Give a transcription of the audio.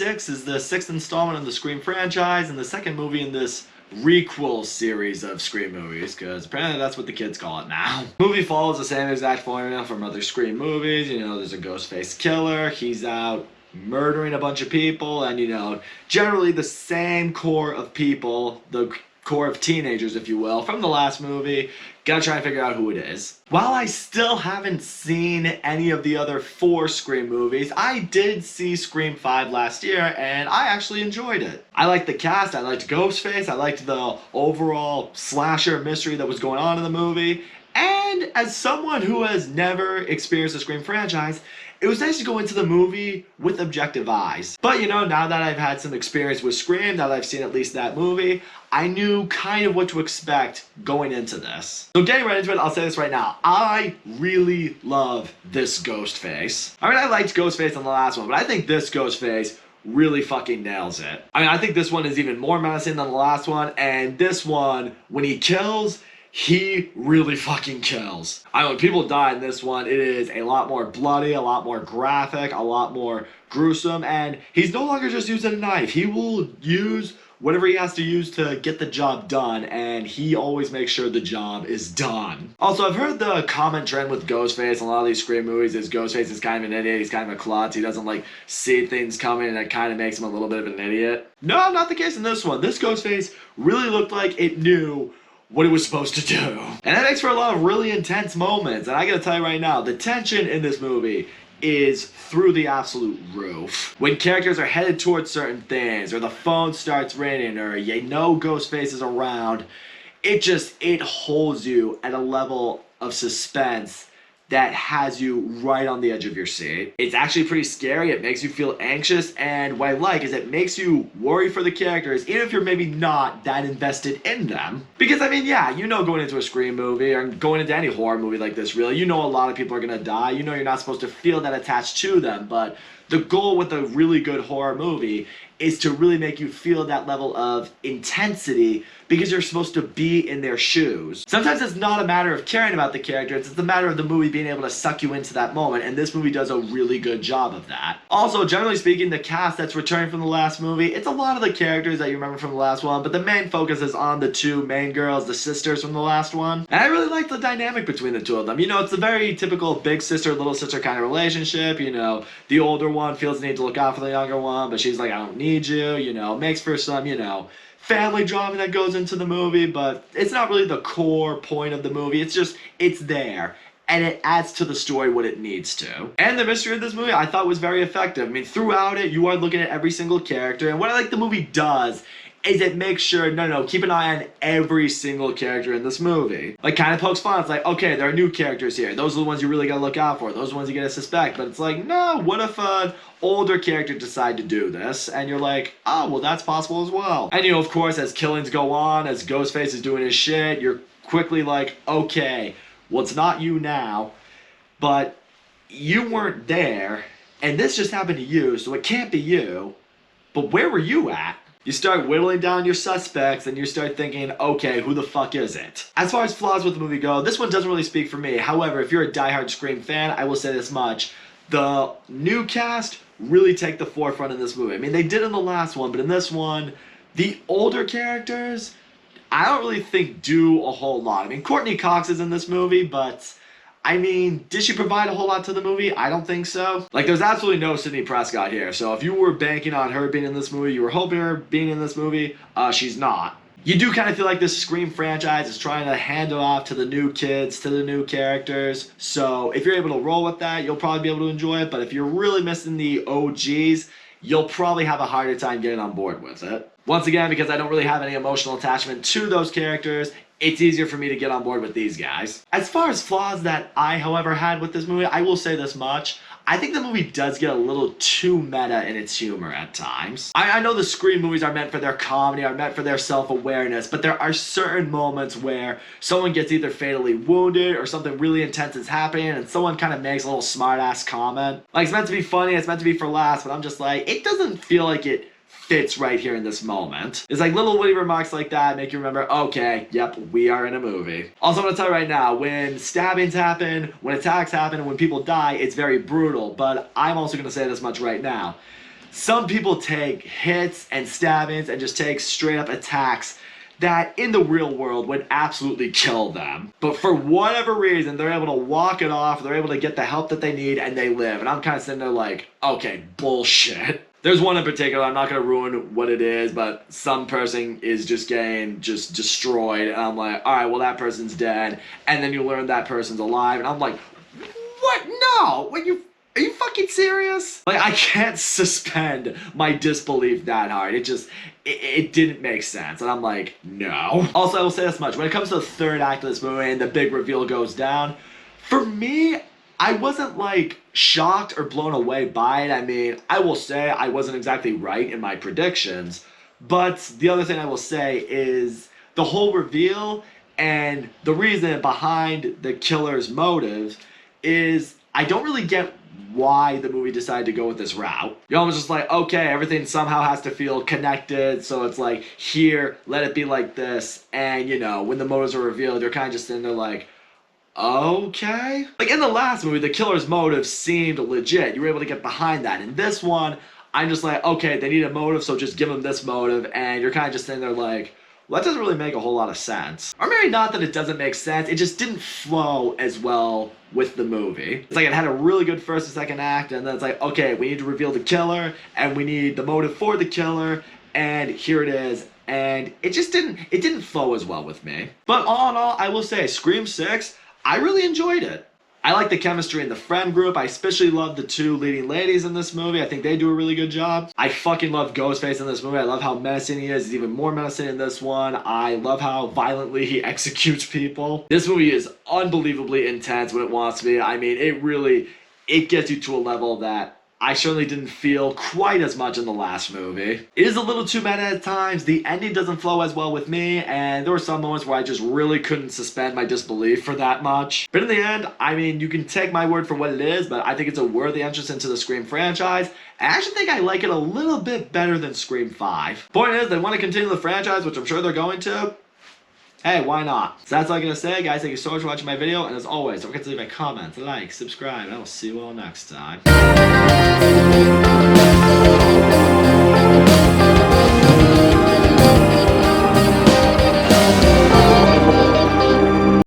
6 is the 6th installment in the Scream franchise and the second movie in this requel series of Scream movies, because apparently that's what the kids call it now. The movie follows the same exact formula from other Scream movies. You know, there's a Ghostface killer, he's out murdering a bunch of people, and you know, generally the same core of people, the core of teenagers, if you will, from the last movie. Gotta try and figure out who it is. While I still haven't seen any of the other 4 Scream movies, I did see Scream 5 last year, and I actually enjoyed it. I liked the cast, I liked Ghostface, I liked the overall slasher mystery that was going on in the movie, and as someone who has never experienced the Scream franchise, it was nice to go into the movie with objective eyes. But you know, now that I've had some experience with Scream, now that I've seen at least that movie, I knew kind of what to expect going into this. So getting right into it, I'll say this right now. I really love this Ghostface. I mean, I liked Ghostface in the last one, but I think this Ghostface really fucking nails it. I mean, I think this one is even more menacing than the last one, and this one, when he kills, he really fucking kills. I mean, when people die in this one, it is a lot more bloody, a lot more graphic, a lot more gruesome, and he's no longer just using a knife. He will use whatever he has to use to get the job done, and he always makes sure the job is done. Also, I've heard the common trend with Ghostface in a lot of these Scream movies is Ghostface is kind of an idiot, he's kind of a klutz, he doesn't like see things coming, and it kind of makes him a little bit of an idiot. No, not the case in this one. This Ghostface really looked like it knew what it was supposed to do. And that makes for a lot of really intense moments, and I gotta tell you right now, the tension in this movie is through the absolute roof. When characters are headed towards certain things, or the phone starts ringing, or you know Ghostface is around, it holds you at a level of suspense that has you right on the edge of your seat. It's actually pretty scary, it makes you feel anxious, and what I like is it makes you worry for the characters, even if you're maybe not that invested in them. Because I mean, yeah, you know, going into a Scream movie, or going into any horror movie like this really, you know a lot of people are gonna die, you know you're not supposed to feel that attached to them, but the goal with a really good horror movie is to really make you feel that level of intensity because you're supposed to be in their shoes. Sometimes it's not a matter of caring about the characters, it's a matter of the movie being able to suck you into that moment, and this movie does a really good job of that. Also, generally speaking, the cast that's returning from the last movie, it's a lot of the characters that you remember from the last one, but the main focus is on the 2 main girls, the sisters from the last one. And I really like the dynamic between the 2 of them. You know, it's a very typical big sister, little sister kind of relationship. You know, the older one feels the need to look out for the younger one, but she's like, I don't need you, you know, makes for some, you know, family drama that goes into the movie, but it's not really the core point of the movie. It's just, it's there, and it adds to the story what it needs to. And the mystery of this movie I thought was very effective. I mean, throughout it, you are looking at every single character, and what I like the movie does is it makes sure, no, keep an eye on every single character in this movie. Like, kind of pokes fun. It's like, okay, there are new characters here. Those are the ones you really gotta look out for. Those are the ones you gotta suspect. But it's like, no, what if an older character decide to do this? And you're like, oh, well, that's possible as well. And you know, of course, as killings go on, as Ghostface is doing his shit, you're quickly like, okay, well, it's not you now, but you weren't there, and this just happened to you, so it can't be you, but where were you at? You start whittling down your suspects, and you start thinking, okay, who the fuck is it? As far as flaws with the movie go, this one doesn't really speak for me. However, if you're a diehard Scream fan, I will say this much. The new cast really take the forefront in this movie. I mean, they did in the last one, but in this one, the older characters, I don't really think do a whole lot. I mean, Courtney Cox is in this movie, but I mean, did she provide a whole lot to the movie? I don't think so. Like, there's absolutely no Sidney Prescott here. So if you were banking on her being in this movie, you were hoping her being in this movie, she's not. You do kind of feel like this Scream franchise is trying to hand it off to the new kids, to the new characters. So if you're able to roll with that, you'll probably be able to enjoy it. But if you're really missing the OGs, you'll probably have a harder time getting on board with it. Once again, because I don't really have any emotional attachment to those characters, it's easier for me to get on board with these guys. As far as flaws that I, however, had with this movie, I will say this much. I think the movie does get a little too meta in its humor at times. I know the Scream movies are meant for their comedy, are meant for their self-awareness, but there are certain moments where someone gets either fatally wounded or something really intense is happening and someone kind of makes a little smart-ass comment. Like, it's meant to be funny, it's meant to be for laughs, but I'm just like, it doesn't feel like it fits right here in this moment. It's like little witty remarks like that make you remember, okay, yep, we are in a movie. Also, I'm gonna tell you right now, when stabbings happen, when attacks happen, and when people die, it's very brutal, but I'm also gonna say this much right now. some people take hits and stabbings and just take straight up attacks that in the real world would absolutely kill them. But for whatever reason, they're able to walk it off, they're able to get the help that they need, and they live. And I'm kind of sitting there like, okay, bullshit. There's one in particular, I'm not going to ruin what it is, but some person is just getting just destroyed. And I'm like, all right, well, that person's dead. And then you learn that person's alive. And I'm like, what? No! Are you fucking serious? Like, I can't suspend my disbelief that hard. It didn't make sense. And I'm like, no. Also, I will say this much. When it comes to the third act of this movie and the big reveal goes down, for me, I wasn't like shocked or blown away by it. I mean, I will say I wasn't exactly right in my predictions. But the other thing I will say is the whole reveal and the reason behind the killer's motive is I don't really get why the movie decided to go with this route. You're almost just like, okay, everything somehow has to feel connected, so it's like, here, let it be like this, and you know, when the motives are revealed, you're kind of just sitting there like, okay? Like in the last movie, the killer's motive seemed legit. You were able to get behind that. In this one, I'm just like, okay, they need a motive, so just give them this motive, and you're kind of just sitting there like, well, that doesn't really make a whole lot of sense. Or maybe not that it doesn't make sense, it just didn't flow as well with the movie. It's like it had a really good first and second act, and then it's like, okay, we need to reveal the killer, and we need the motive for the killer, and here it is. And it just didn't flow as well with me. But all in all, I will say, Scream 6, I really enjoyed it. I like the chemistry in the friend group. I especially love the two leading ladies in this movie. I think they do a really good job. I fucking love Ghostface in this movie. I love how menacing he is. He's even more menacing in this one. I love how violently he executes people. This movie is unbelievably intense when it wants to be. I mean, it gets you to a level that I certainly didn't feel quite as much in the last movie. It is a little too meta at times. The ending doesn't flow as well with me, and there were some moments where I just really couldn't suspend my disbelief for that much. But in the end, I mean, you can take my word for what it is, but I think it's a worthy entrance into the Scream franchise. I actually think I like it a little bit better than Scream 5. Point is, they want to continue the franchise, which I'm sure they're going to. Hey, why not? So that's all I'm going to say, guys. Thank you so much for watching my video. And as always, don't forget to leave a comment, like, subscribe, and I will see you all next time.